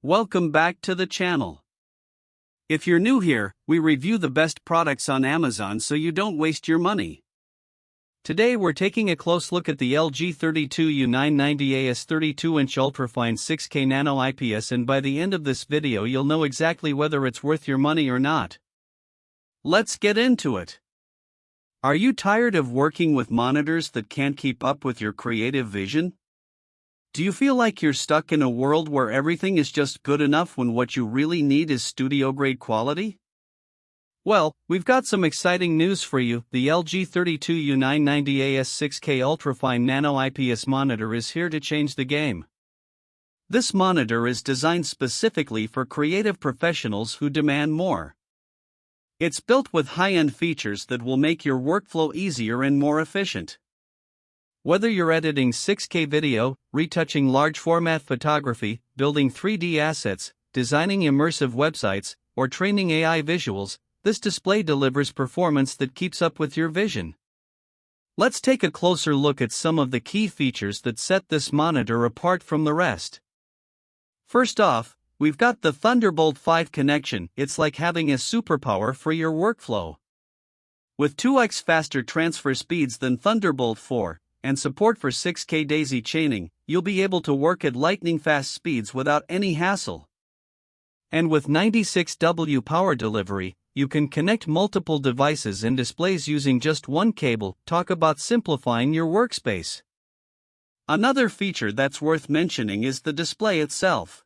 Welcome back to the channel. If you're new here, we review the best products on Amazon so you don't waste your money. Today we're taking a close look at the LG 32U990AS 32-inch UltraFine 6K Nano IPS, and by the end of this video you'll know exactly whether it's worth your money or not. Let's get into it. Are you tired of working with monitors that can't keep up with your creative vision? Do you feel like you're stuck in a world where everything is just good enough when what you really need is studio-grade quality? Well, we've got some exciting news for you. The LG 32U990AS 6K UltraFine Nano IPS monitor is here to change the game. This monitor is designed specifically for creative professionals who demand more. It's built with high-end features that will make your workflow easier and more efficient. Whether you're editing 6K video, retouching large-format photography, building 3D assets, designing immersive websites, or training AI visuals, this display delivers performance that keeps up with your vision. Let's take a closer look at some of the key features that set this monitor apart from the rest. First off, we've got the Thunderbolt 5 connection. It's like having a superpower for your workflow. With 2x faster transfer speeds than Thunderbolt 4, and support for 6K daisy chaining, you'll be able to work at lightning-fast speeds without any hassle. And with 96W power delivery, you can connect multiple devices and displays using just one cable. Talk about simplifying your workspace. Another feature that's worth mentioning is the display itself.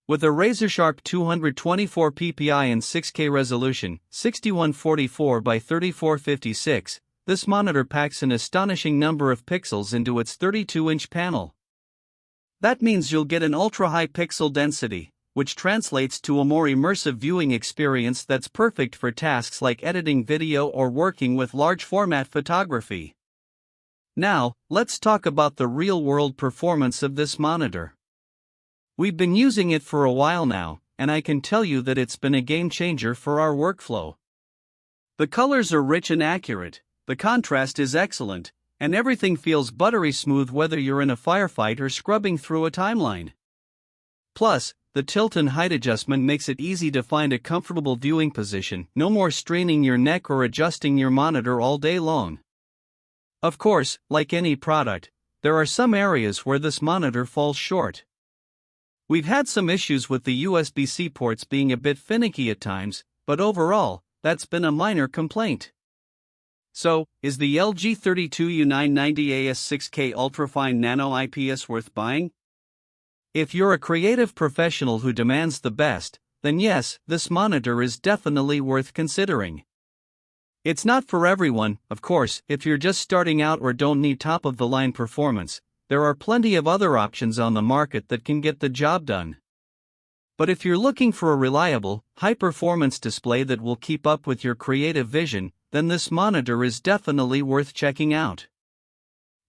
With a razor-sharp 224 ppi and 6K resolution, 6144 by 3456, this monitor packs an astonishing number of pixels into its 32-inch panel. That means you'll get an ultra-high pixel density, which translates to a more immersive viewing experience that's perfect for tasks like editing video or working with large-format photography. Now, let's talk about the real-world performance of this monitor. We've been using it for a while now, and I can tell you that it's been a game-changer for our workflow. The colors are rich and accurate, the contrast is excellent, and everything feels buttery smooth whether you're in a firefight or scrubbing through a timeline. Plus, the tilt and height adjustment makes it easy to find a comfortable viewing position. No more straining your neck or adjusting your monitor all day long. Of course, like any product, there are some areas where this monitor falls short. We've had some issues with the USB-C ports being a bit finicky at times, but overall, that's been a minor complaint. So, is the LG 32U990AS 6K UltraFine Nano IPS worth buying? If you're a creative professional who demands the best, then yes, this monitor is definitely worth considering. It's not for everyone, of course. If you're just starting out or don't need top-of-the-line performance, there are plenty of other options on the market that can get the job done. But if you're looking for a reliable, high-performance display that will keep up with your creative vision, then this monitor is definitely worth checking out.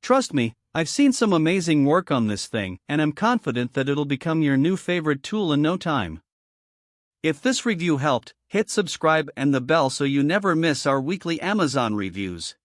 Trust me, I've seen some amazing work on this thing, and I'm confident that it'll become your new favorite tool in no time. If this review helped, hit subscribe and the bell so you never miss our weekly Amazon reviews.